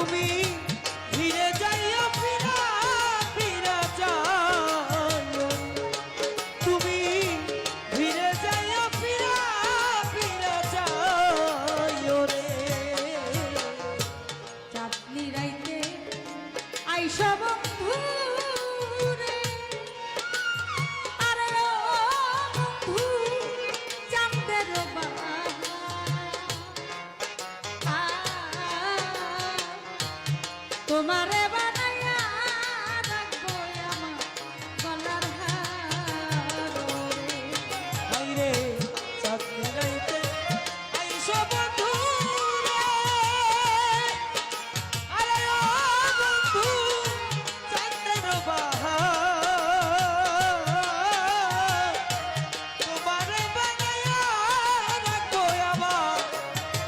তুমি ফিরে যাইও ফিরা ফিরা যাইও তুমি ফিরে যাইও ফিরা ফিরা যাইও রে চাঁদনি রাইতে আইসা বন্ধু রে আরে ও বন্ধু চাঁদের তোমারে বানাইয়া রাখবো আমার গলার হার রে চাঁদনি রাইতে আইসো বন্ধু রে আরে ও বন্ধু চাঁদের বাহার তোমারে বানাইয়া রাখবো আমার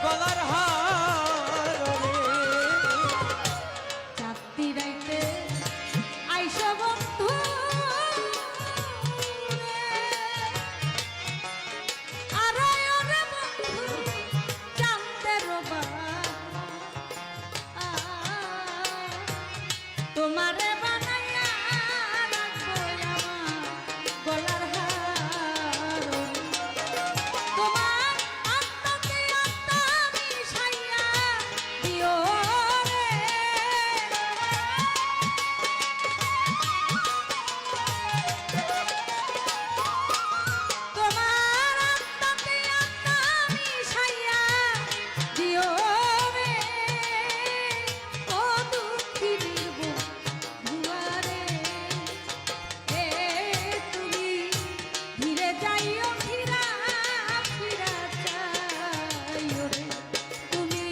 গলার হার রে চাঁদনি রাইতে আইসা বন্ধু রে আরে ওরে বন্ধু চাঁদের তোমারে বানাইয়া রাখবো আমার গলার হার তোমার আত্মাতে আত্মা মিশাইয়া দিও রে তোমার আত্মাতে আত্মা মিশাইয়া দিও রে ও দুঃখিনীর বন্ধুয়ারে এ তুমি ধীরে যাইও ফিরা ফিরা যাইও রে তুমি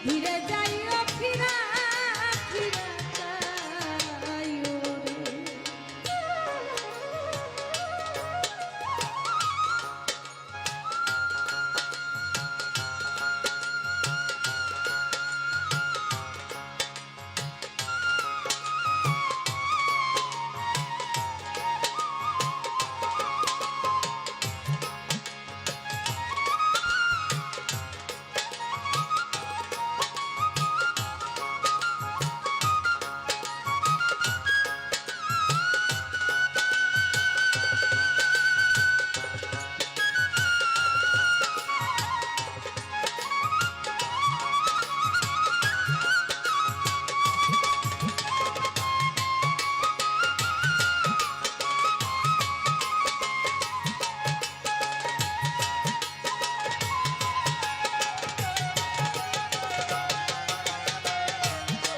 ধীরে যাইও ফিরা ফিরা যাইও রে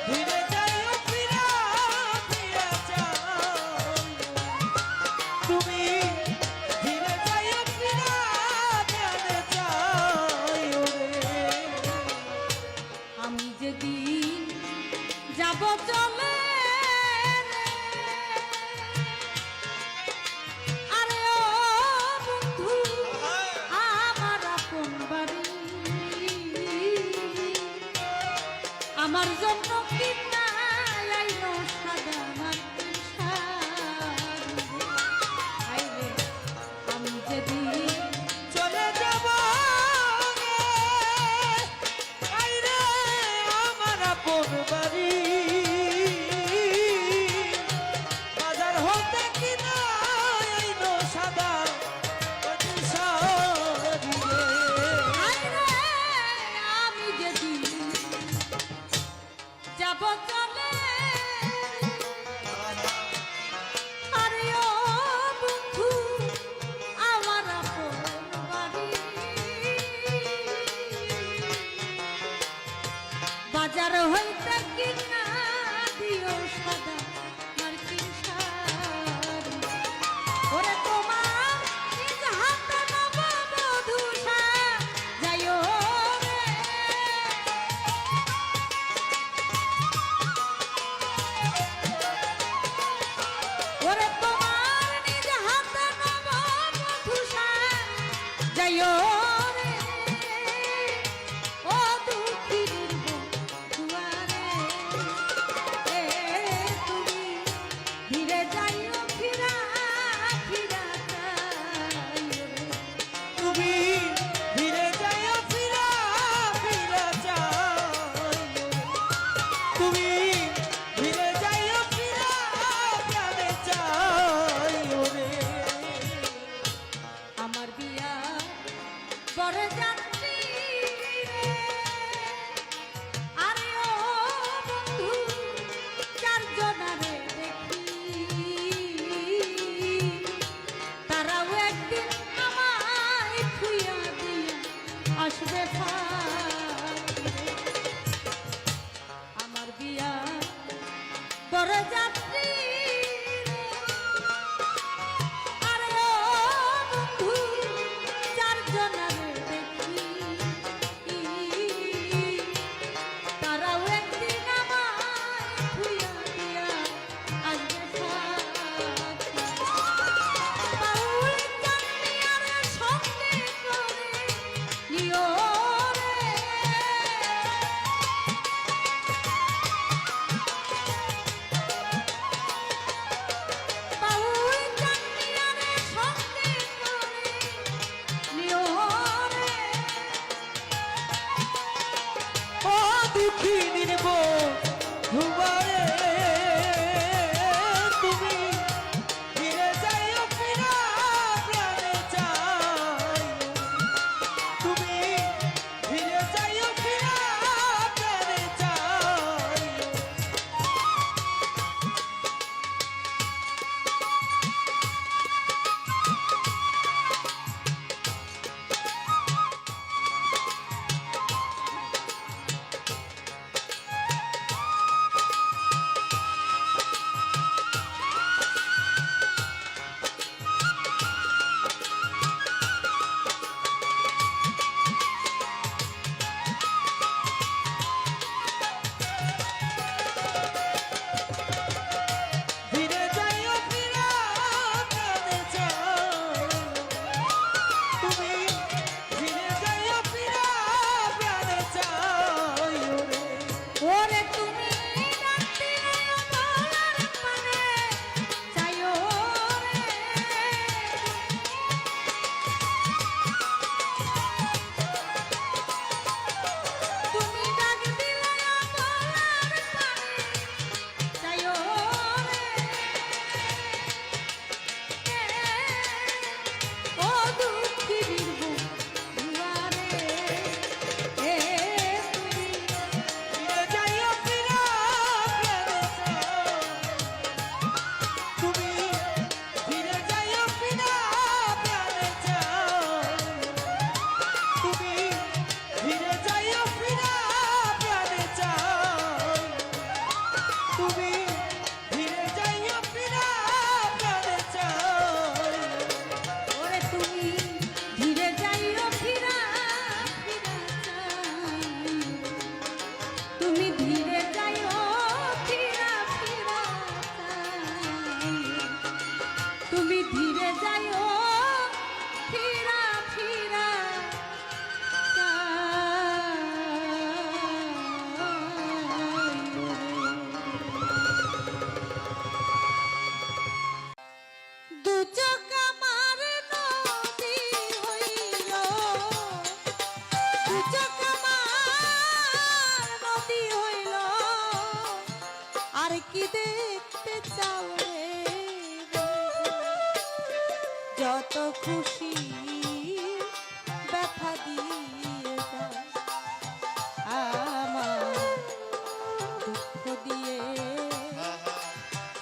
ফিরে যাইও ফিরা ফিরা যাইও তুমি ফিরে যাইও ফিরা ফিরা যাইও রে আমি যেদিন যাব চলে রে, আরে ও বন্ধু আমার আপন বাড়ি আমার জন্য কিনা লাইলো সাদা মাটির শাড়ি আইরে আমি যেদিন চলে যাব রে আইরে আমার আপন বাড়ি বাজার হতে কিনা আইলো সাদা মাটির শাড়ি রে আইরে আমি যেদিন যাব চলে আরে ও বন্ধু আমার আপন বাড়ি বাজার হইতে কিনা দিও সাদা মার্কিন শাড়ি ওরে তোমার নিজ হাতে নববধূ সাজাইও রে ওরে তোমার নিজ হাতে নববধূ সাজাইও রে ও দুঃখীর বন্ধুয়ারে দুঃখী নির্ব ধুবারে তুমি ফিরে যাইও ফিরা প্রাণে চাই তুমি ফিরে যাইও ফিরা প্রাণে চাই ফিরে যাইও ফিরা প্রাণে চাই তুমি ফিরে যাইও ফিরা প্রাণে চাই ওরে তুমি ডাক দিলে গলার পানে চাইও রে তুমি ডাক দিলে গলার পানে চাইও রে ও দুঃখী বীরবু দুয়ারে তুমি ফিরে যাইও ফিরা প্রাণে চাই তুমি ফিরে যাইও ফিরা প্রাণে চাই তুমি ফিরে যাইও ফিরা প্রাণে চাই তুমি ফিরে যাইও ফিরা প্রাণে চাই ওরে তুমি ধীরে যাইও ফিরা ফিরা চাই তুমি ধীরে যাইও ফিরা ফিরা চাই তুমি ধীরে যাইও ফিরা ফিরা দু চোখ আমার নদী হইল দু চোখ আমার নদী হইল আর কি দেখতে চাও রে যত খুশি ব্যথা দিয়ে যাও আমার দুঃখ দিয়ে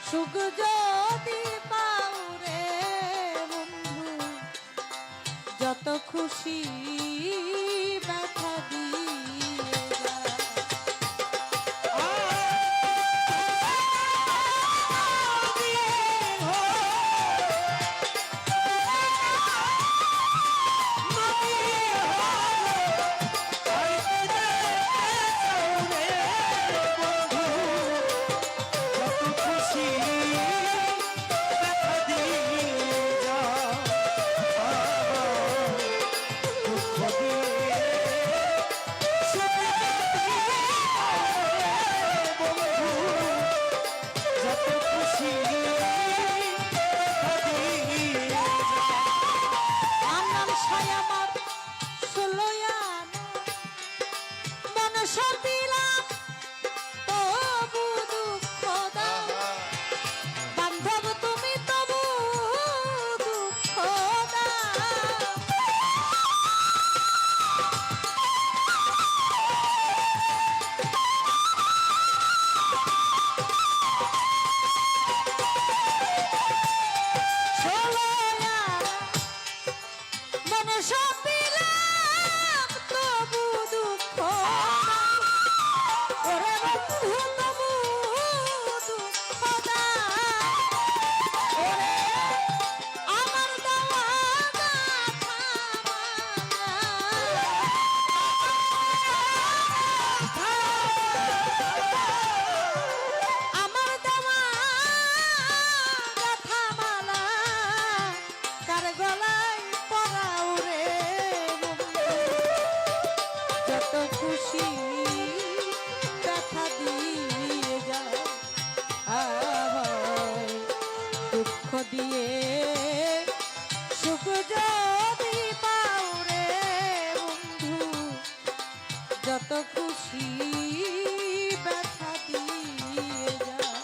সুখ যদি পাও রে বন্ধু যত খুশি ব্যথা দিয়ে যাও। আমার ছায় আমার ষোলয়ানা মনসা দিলাম তবু দুঃখ দাও বান্ধব তুমি তবু দুঃখ দাও ষোলয়ানা মনসা দিলাম তবু দুঃখ দাও ওরে বন্ধু তবু দুঃখ দাও ওরে আমার দেওয়া গাথা আমার দেওয়া গাথা মালা কার গলায় পরাও রে বন্ধু যত খুশি ব্যথা দিয়ে যাও আমায় দুঃখ দিয়ে সুখ যদি পাও রে বন্ধু যত খুশি ব্যথা দিয়ে যায়।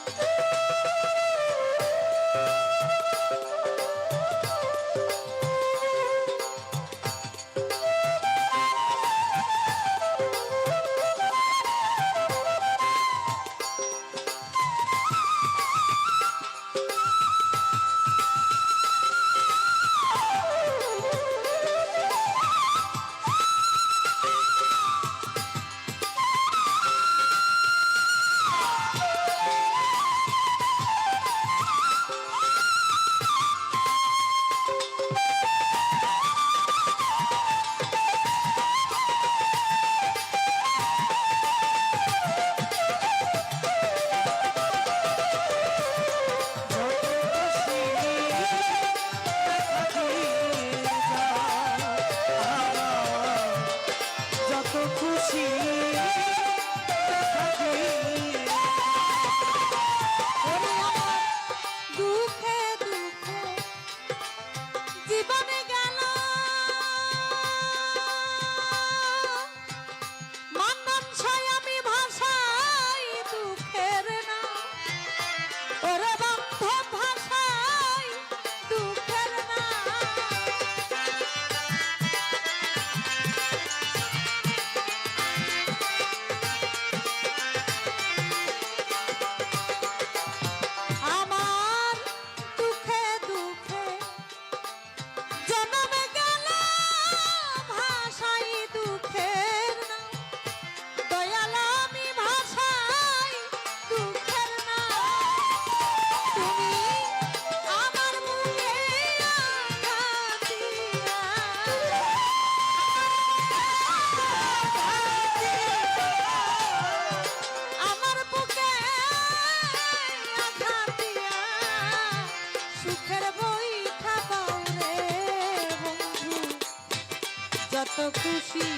যত খুশি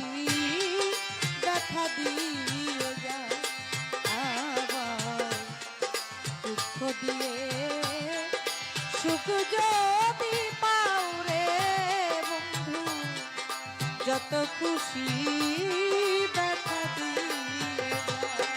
ব্যথা দিয়ে যায়, আবার দুঃখ দিয়ে সুখ যদি পাও রে বন্ধু, যত খুশি ব্যথা দিয়ে যায়।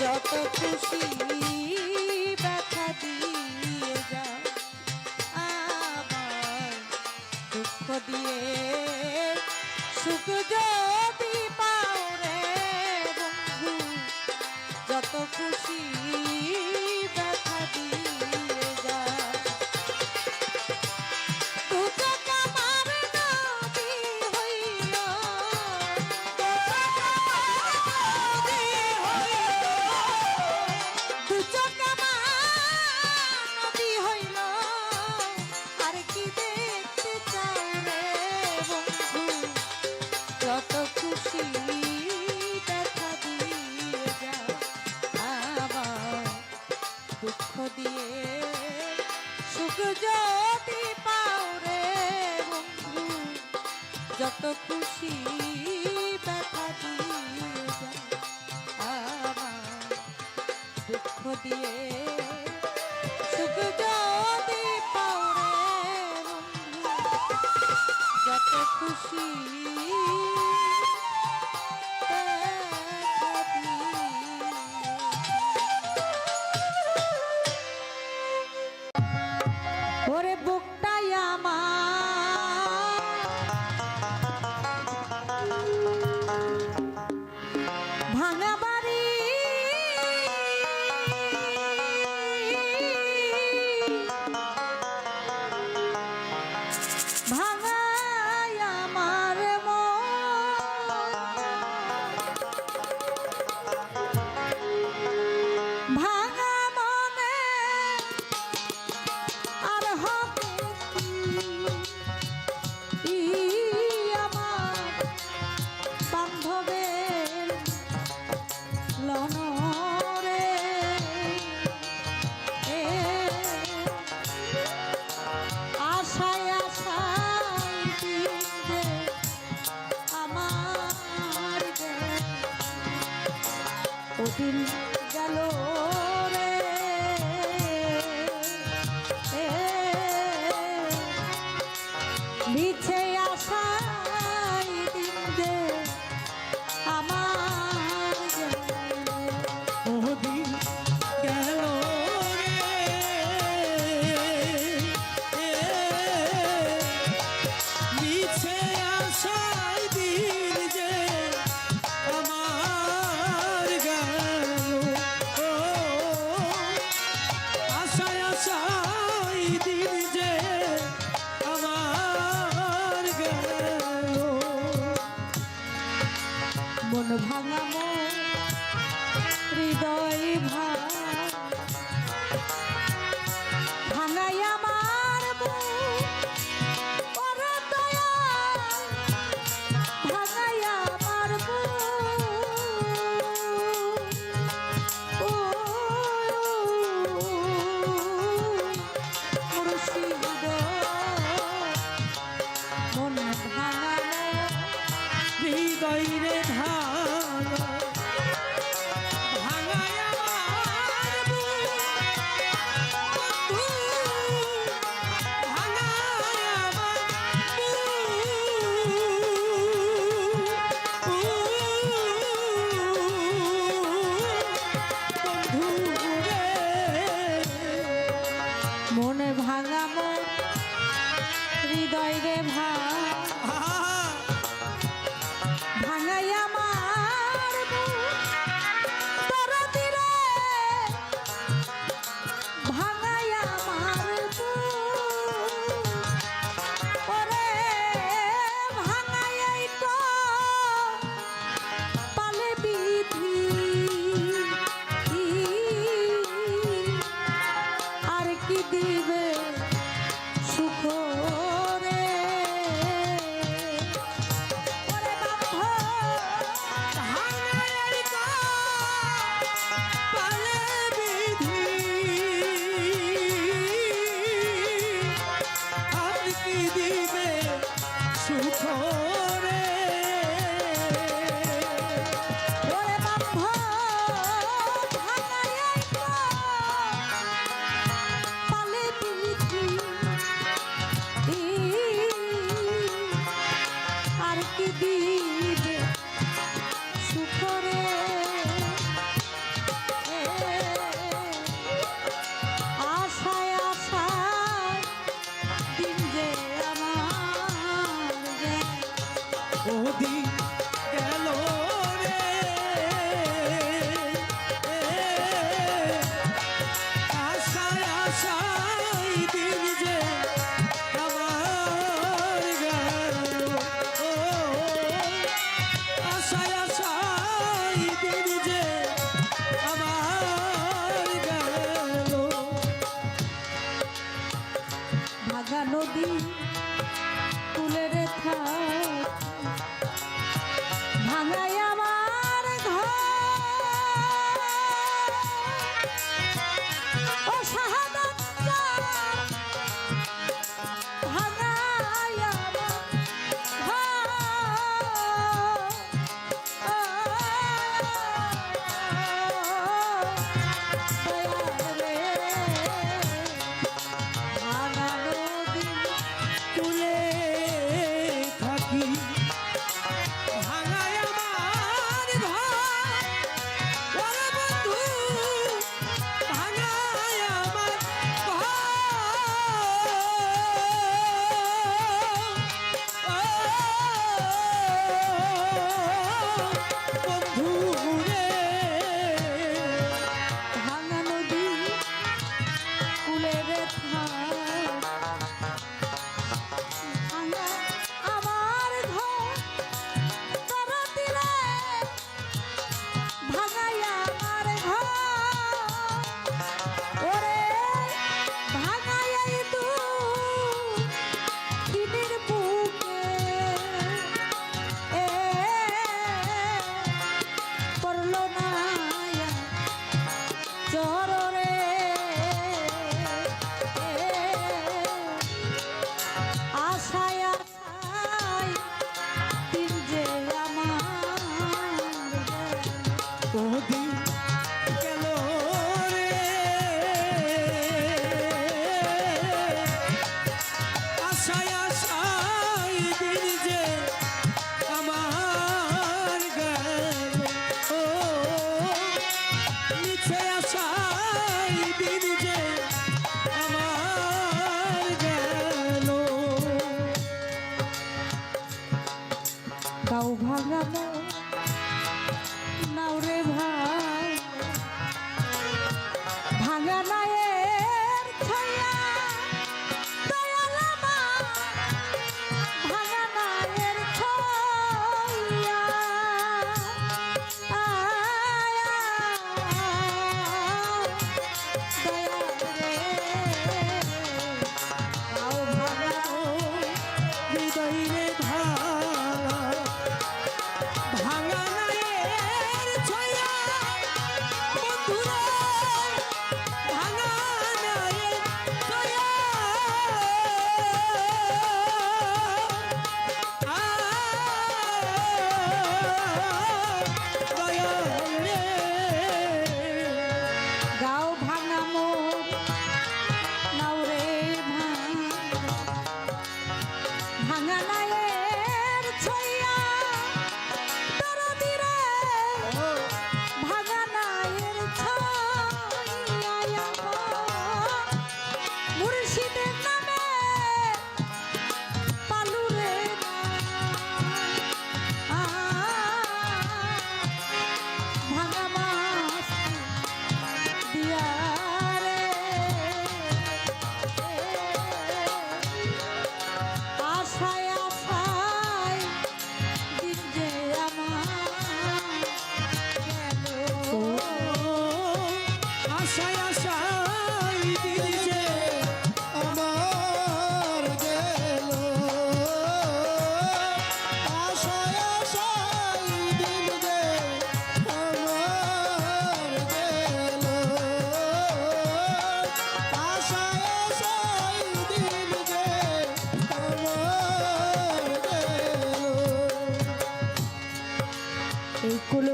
যত খুশি ব্যথা দিয়ে যাও, আবার দুঃখ দিয়ে সুখ যদি পাও রে বন্ধু, যত খুশি ব্যথা দিয়ে যাও। দিয়ে সুখ যদি পাও রে বন্ধু যত খুশি দেখা দিয়েছি। ওরে বুকটাই আমার ভাঙা বাড়ি ভাঙাই আমার ভাঙা মনে আর হবে কি আমার বান্ধবের লনরে আশায় আশায় দিলে আমার ওদিন গেল রে মিছে আশায় দিলে আমার ওদিন গেল মিছে আশায় দিন যে আমার গেল ও আশায় আশায় দিন যে আমার গেল মন ভাঙা মন হৃদয় ভাঙাই আমার ভাঙাই আমার মন ভাঙা হৃদয় রে ভাঙায় আমার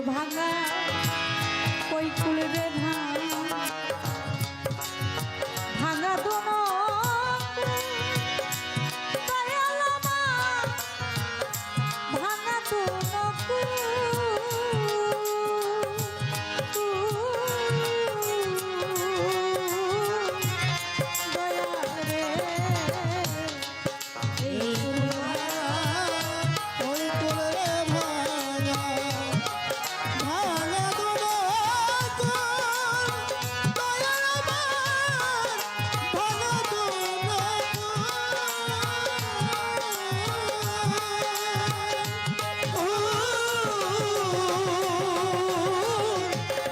ভাঙা ওই কুলে রে ভাঙা দোনো ভাঙা দোনো দয়াল রে এই ওই তোরে ভাঙা ভাঙা দুনো দয়াল আমার ভাঙা দুনো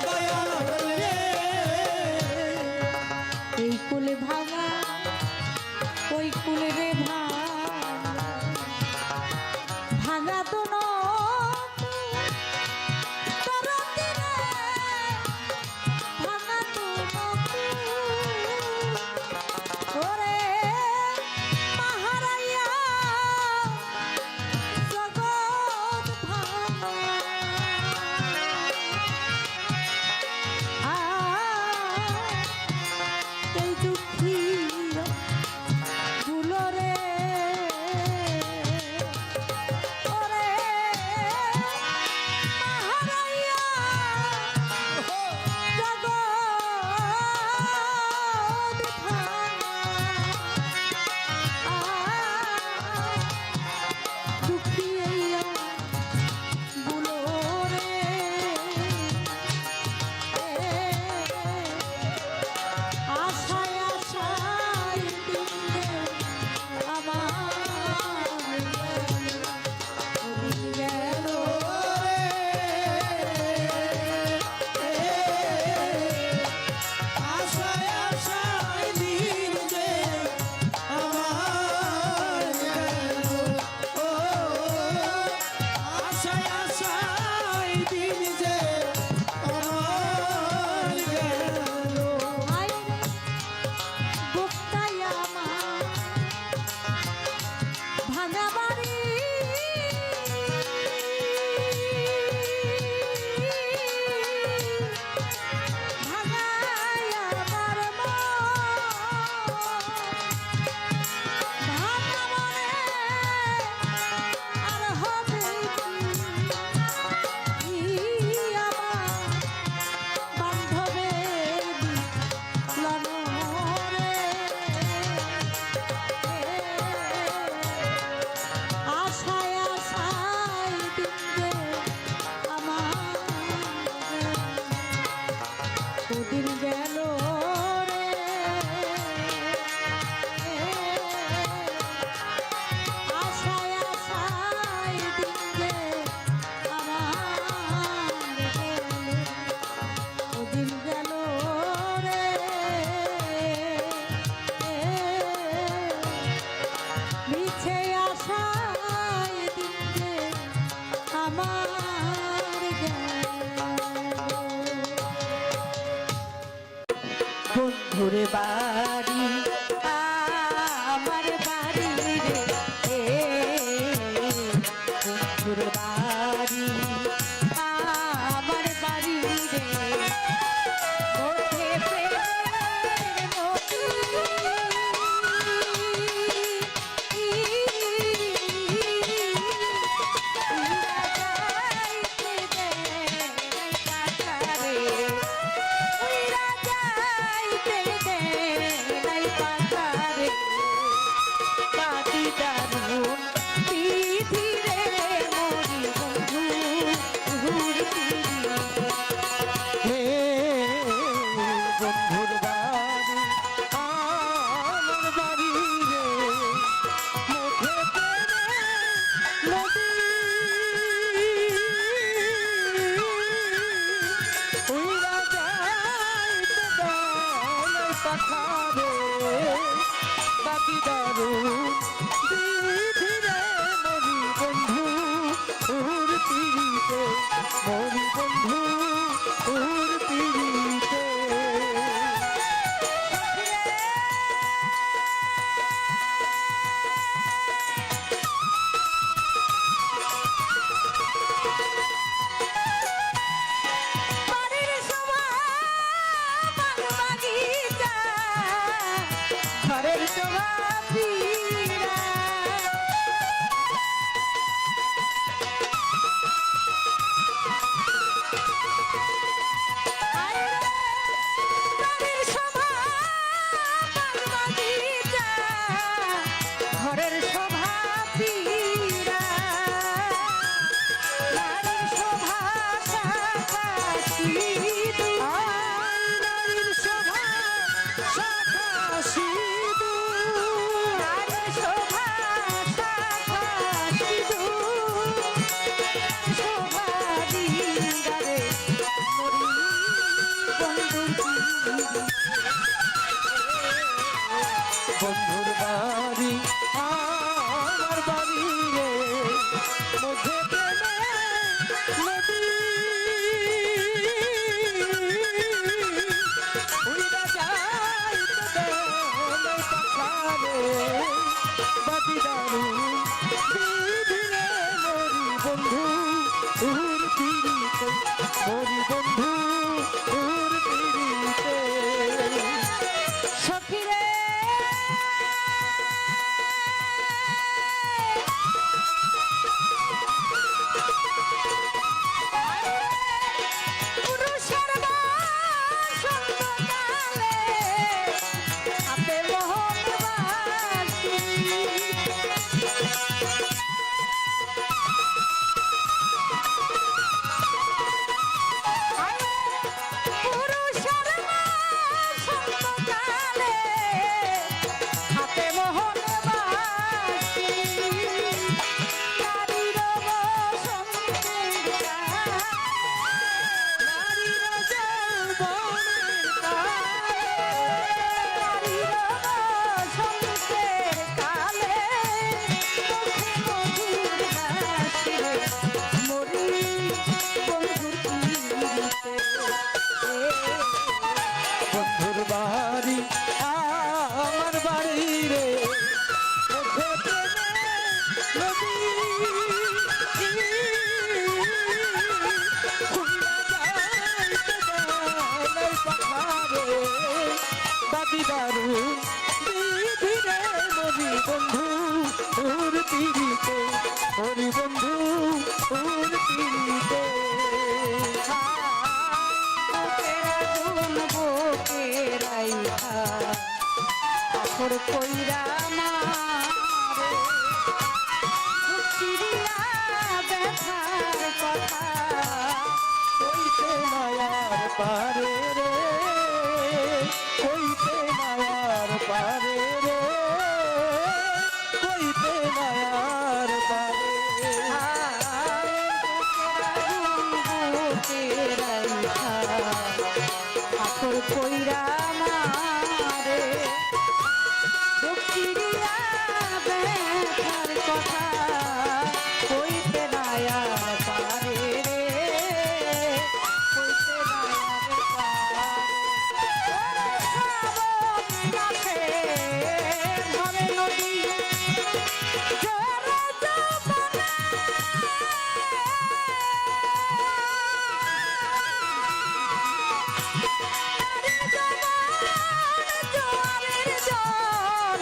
দয়াল রে এই কুলে ভাঙা ওই কুলে রে ভাঙা তো ভাঙা তো ওরে মাহারাইয়া জগৎ ভাঙা এই দুঃখী দুলরে ওরে মাহারাইয়া জগৎ দুঃখী এইয়া দুলরে আশায় আশায় দিনে আমার গেল আশায় আশায় দিন যে আমার গেল ও আশায় আশায় দিন যে আমার গেল আই বুকটাই আমার ভাঙা বাড়ি ভাঙাই আমার ভাঙা মনে আর হবে কি আমার বান্ধবের লনরে আশায় আশায় দিন যে আমার দুদিন গেল রে আশায় আশায় দিন যে আমার দুদিন গেল রে মিছে আশায় দিন যে আমার গেল বন্ধুর বাড়ি আমার বাড়ি রে বন্ধুর বাড়ি আমার বাড়ি রে ওঠে প্রেমের নদী যাইতে দে ভাঙ্গারে মরি বন্ধু বন্ধুর বাড়ি আমার বাড়ি রে মধ্যে প্রেমে নদী উড়া যায় তো পাখারে বাদি দারু দিদিরে মরি বন্ধু তোর পিড়িতে মরি বন্ধু তোর পিড়িতে সখিরে পুরুষের বাসন্তকালে হাতে মোহন বাসি পুরুষের বাসন্তকালে হাতে মোহন বাসি নারীর বসন্তের নারীর যৌবনের কালে নারীর বসন্তের কালে মুখে মধুর হাসি মরি বন্ধুর পিড়িতে বন্ধুর বাড়ি আমার বাড়ি রে মধ্যে প্রেমে নদী খুলনা যাইতে বেলায় পাখারে বাদি দারু দিদিরে মরি বন্ধু তোর পিড়িতে মরি বন্ধু তোর পিড়িতে আখর কইরা মারে চিড়িয়া ব্যথার কথা কইতে মায়ার পারে রে কইতে মায়ার পারে রে কইতে মায়ার পারে আখর কইরা মারে চিড়িয়া ব্যথার কথা কইতে নায়ার পারে রে কইতে নায়ার পারে কাছে ধরে নদী জোরে জমানা জোয়ারের জল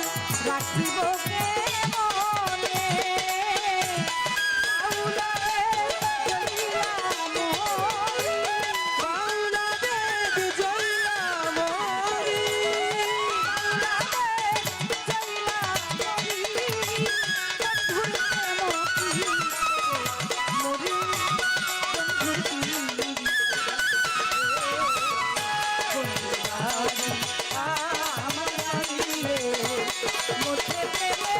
রাখিব কে মনে আউলারে জলিলা মরি বাংলা দেব জয়লা মরি আমার বাড়ি রে মধ্যে প্রেমে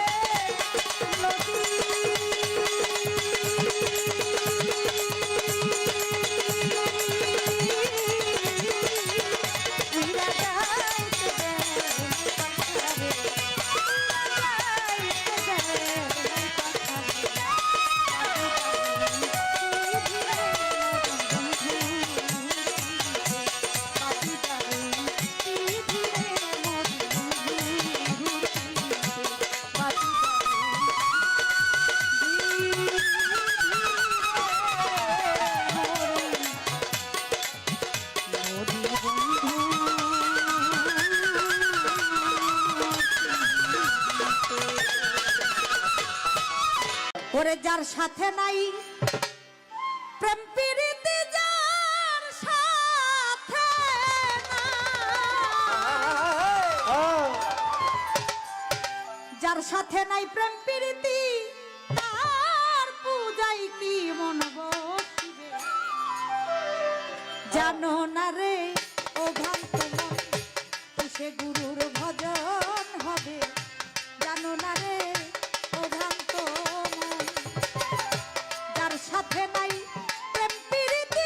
ওরে যার সাথে নাই প্রেম প্রীতি যার সাথে যার সাথে নাই প্রেম প্রীতি তার পূজাই কি মন বসিবে জানো না রে ও ভ্রান্ত মন কিসে গুরুর ভজন হবে জানো না রে ও ভ্রান্ত মন যার সাথে নাই প্রেম প্রীতি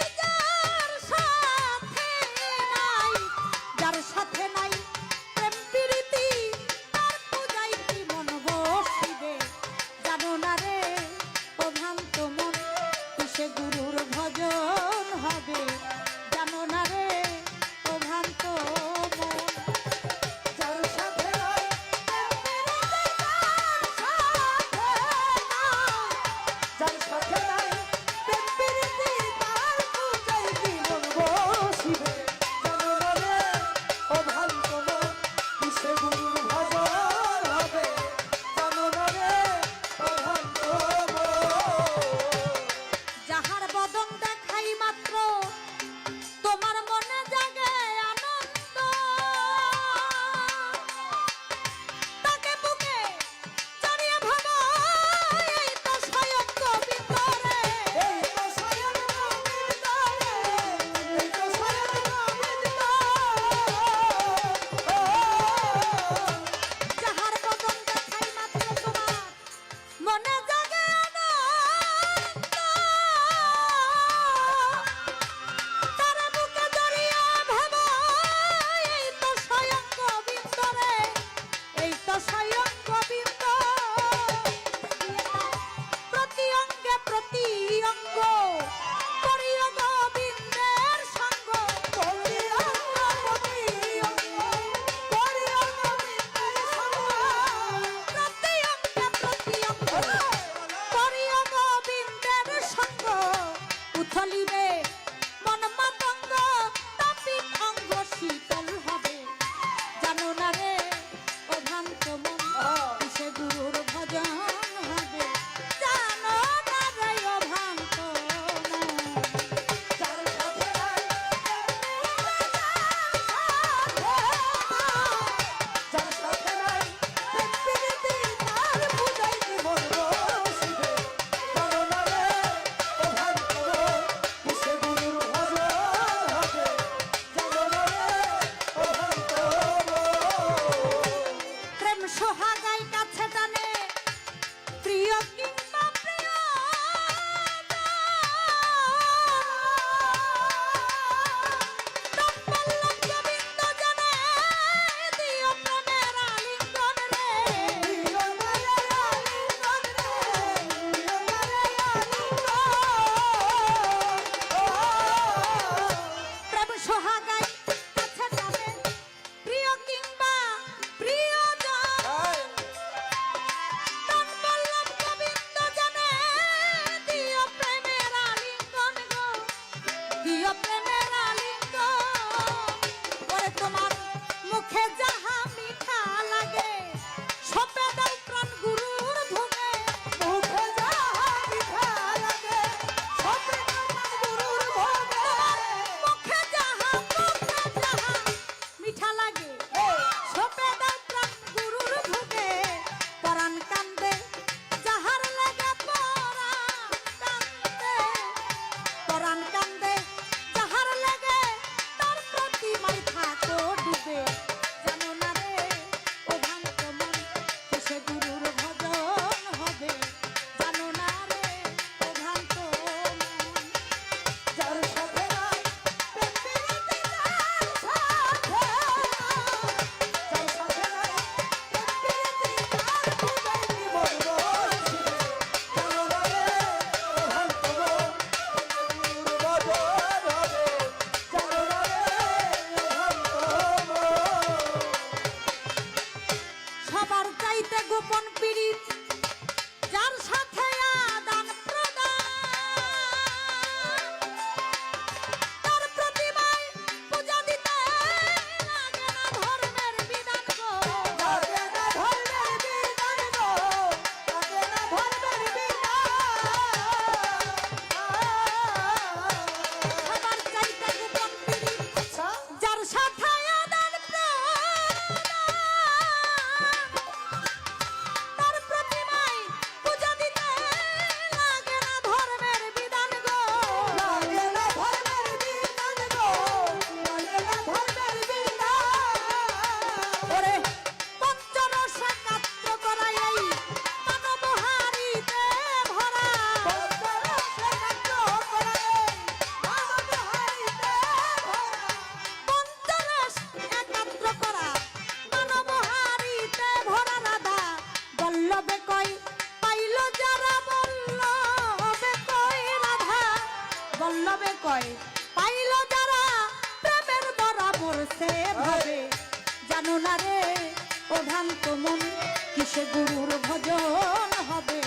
কিসে গুরুর ভজন হবে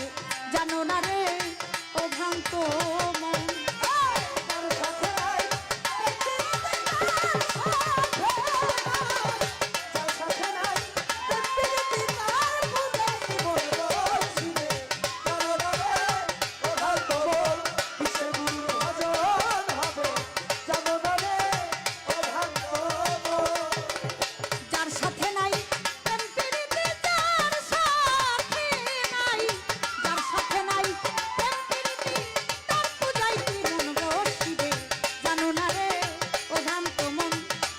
জানো না রে ও ভ্রান্ত মন যার সাথে নাই প্রেম প্রীতি যার সাথে নাই যার সাথে নাই প্রেম প্রীতি তার পূজায় কি মন বসিবে জানো না রে ও ভ্রান্ত মন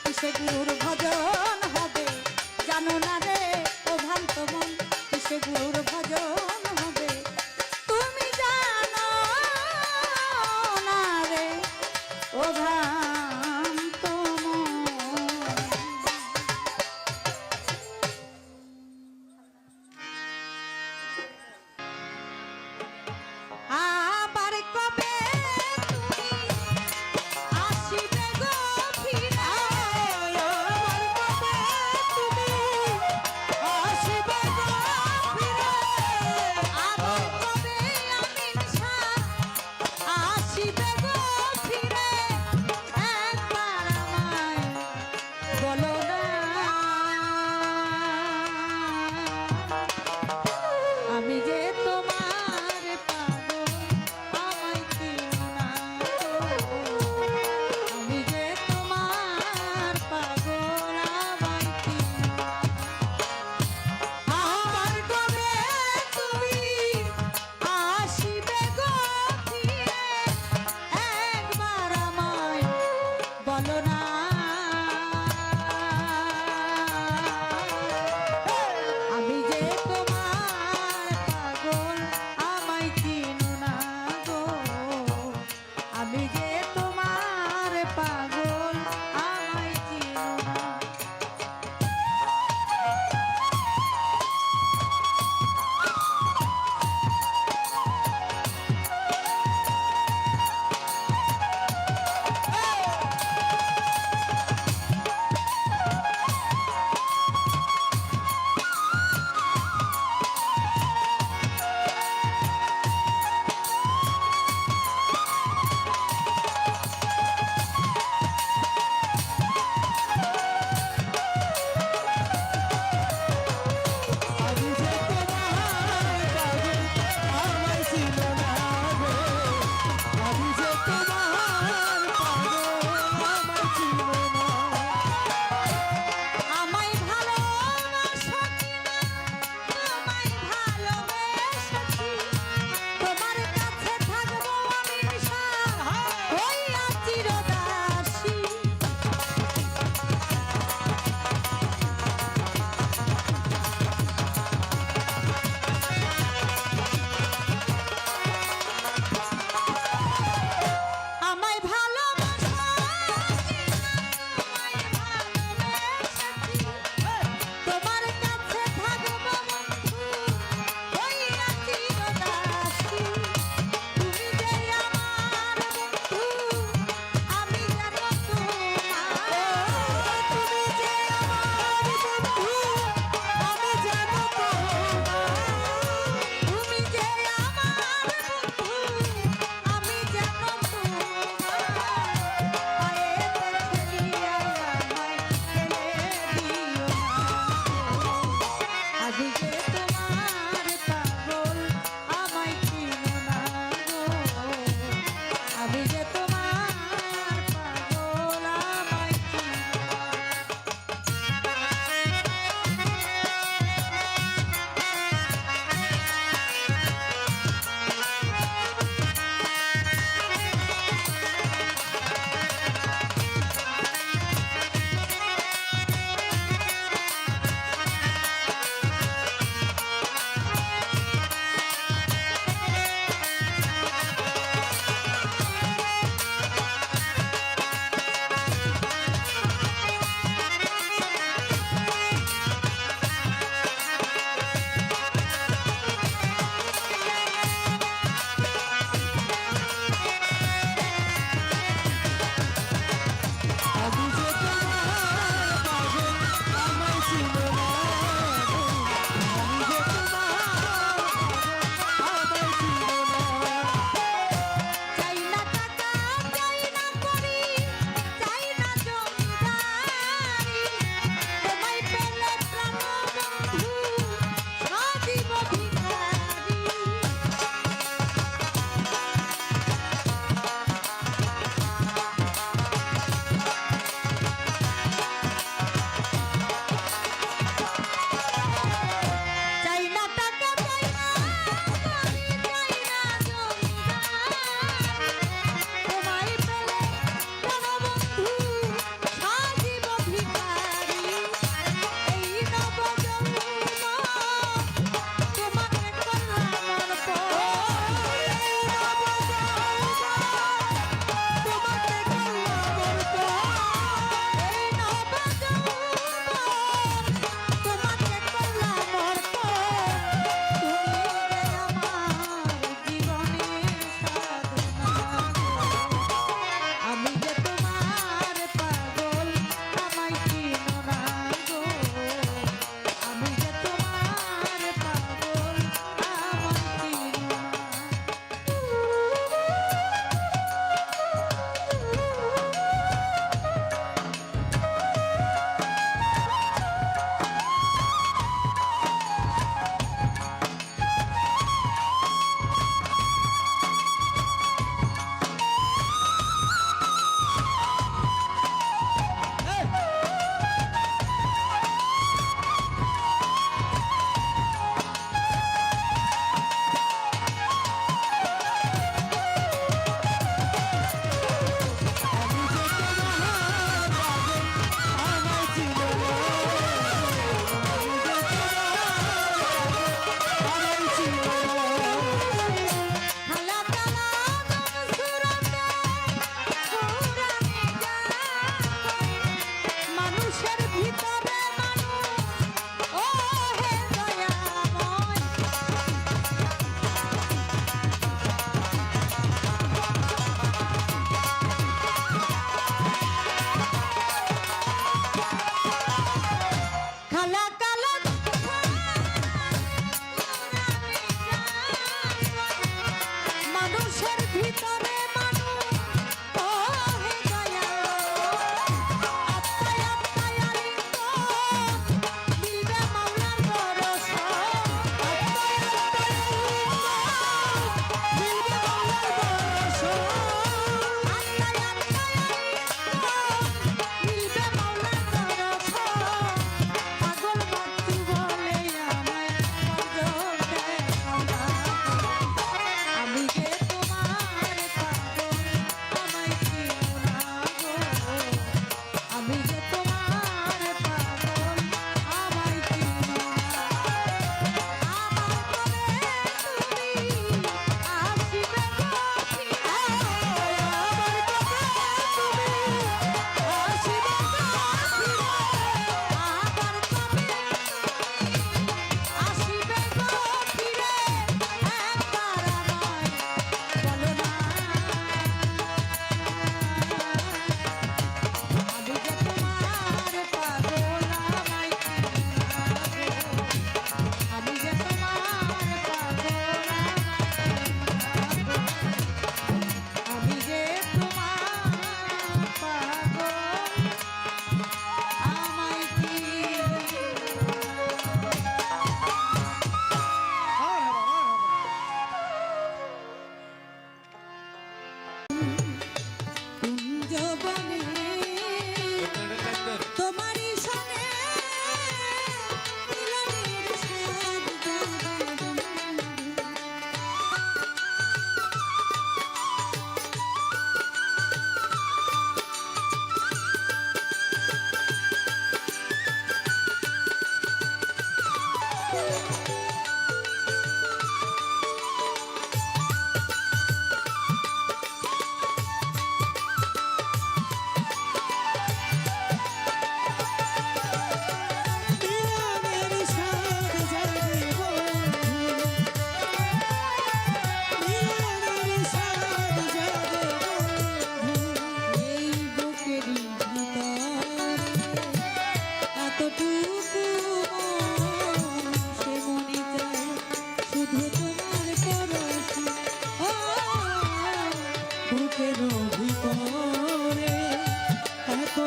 কিসে গুরুর ভজন হবে জানো না রে ও ভ্রান্ত মন কিসে গুরুর ভজন হবে তুমি জানো না রে ও ভ্রান্ত মন আবার কবে তুমি আসিবে গো ফিরে আবার কবে তুমি আসিবে গো ফিরে আবার কবে আমিন শাহ আসিবে গো ফিরে একবার আমায় বলো না আমি যে তোমার পাগল আমায় চিনো না আমি যে তোমার পাগল আমায় চিনো আমার কবে তুমি আসিবে গো ফিরে একবার আমায় বলো না আমি যে তোমার পাগল আমায় চিনো না গো আমি যে তোমার পাগল আমায় চিনো না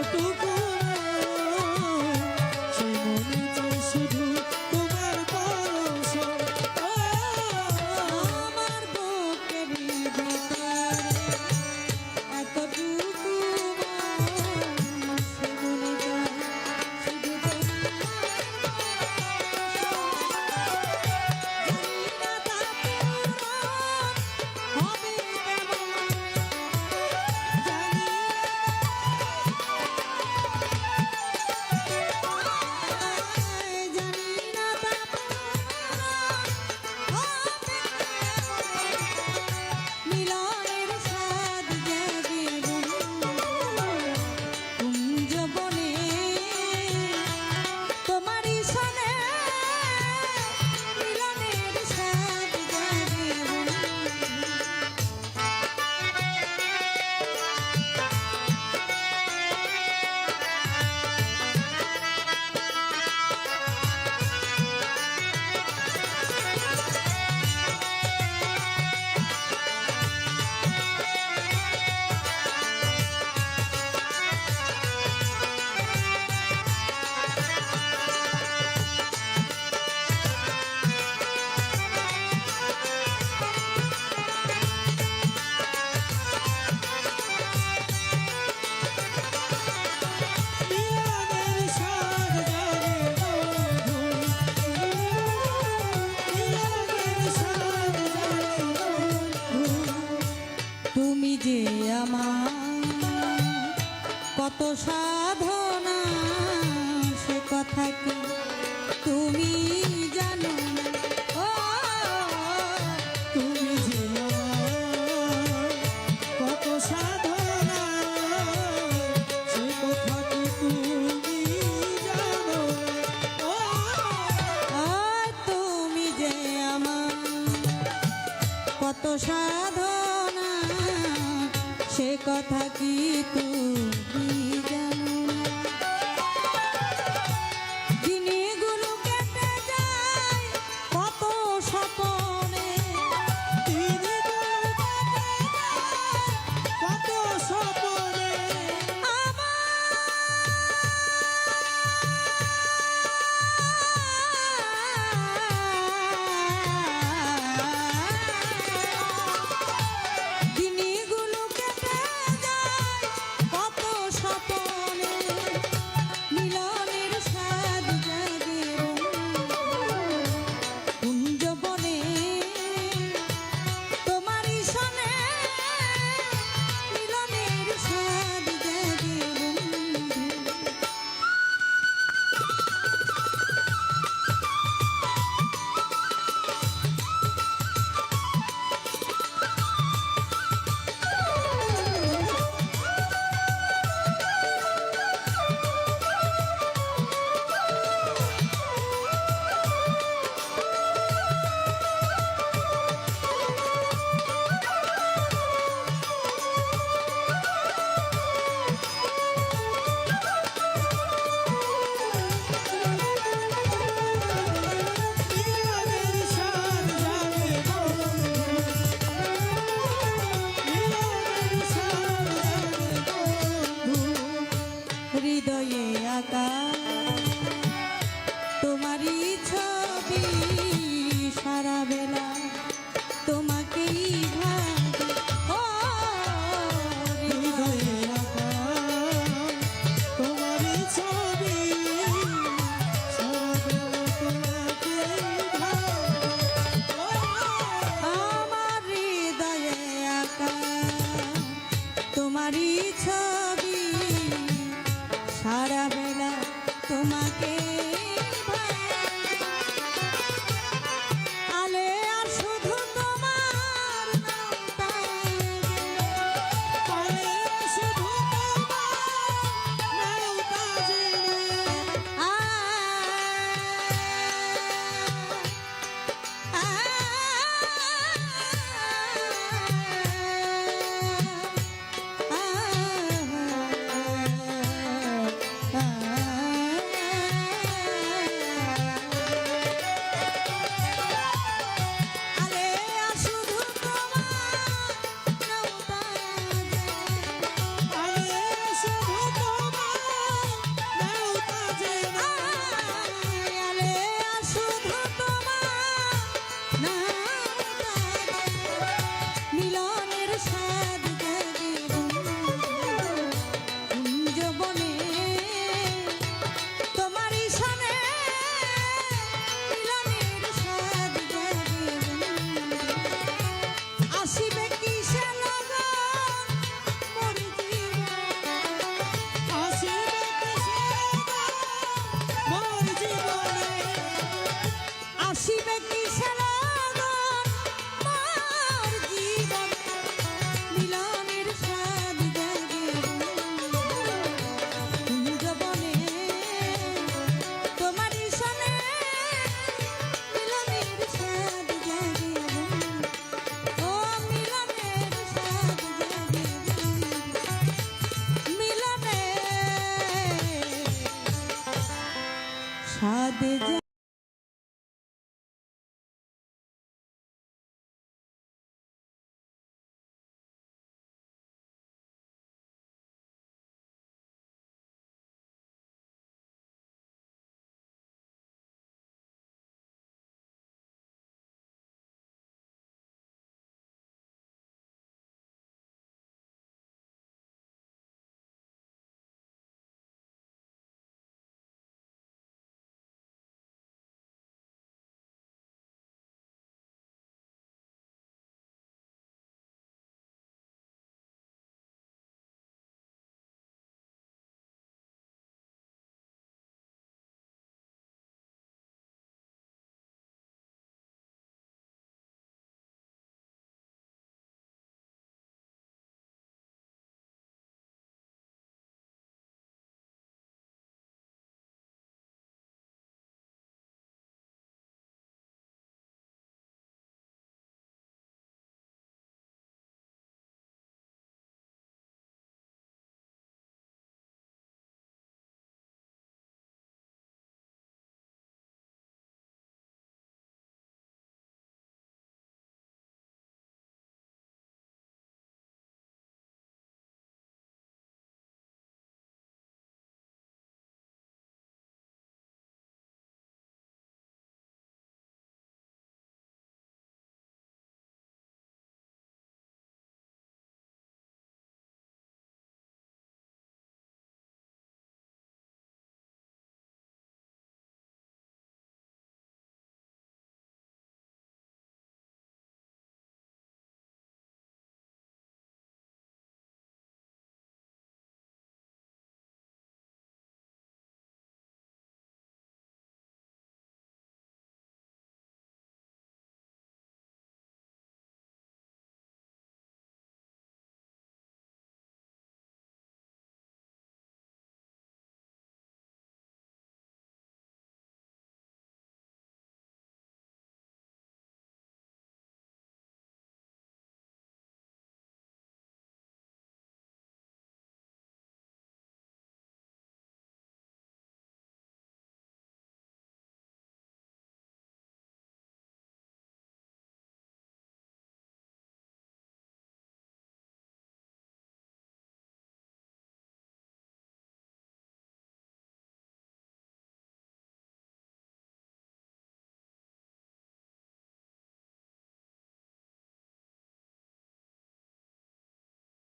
এতটুকু সেই মনে চাই শুধু তোমার পরশ আমার বুকের ভিতরে এতটুকু মন, সে মনে চায় শুধু মিলনের স্বাদ জাগে কুঞ্জ বনে তোমারই সনে মিলনের স্বাদ জাগে মিলনের স্বাদ জাগে বন্ধু মিলনের স্বাদ জাগে বন্ধু তুমি যে আমার কত সাধনা সে কথা কি তুমি জানো না ও তুমি যে আমার কত সাধনা সে কথা কি তুমি জানো ও তুমি যে আমার কত সাধনা সে কথা কি তুমি জানো না দিনগুলো কেটে যায় কত স্বপনে কত স্বপনে দিনগুলো কেটে যায় কত স্বপনে মিলনের স্বাদ জাগে কুঞ্জ বনে তোমারই সনে মিলনের স্বাদ জাগে মিলনের স্বাদ জাগে বন্ধু মিলনের স্বাদ জাগে বন্ধু হৃদয়ে আঁকা তোমারই ছবি সারা বেলা তোমাকেই ভাবি ও হৃদয়ে আঁকা তোমারই ছবি সারাবেলা তোমাকে ভাবি আমার হৃদয়ে আঁকা তোমারই ছবি সারা বেলা তোমাকে আলে আর শুধু তোমার নামটা পারে শুধু তোমার নামটা জেনে আ আ আ সাদে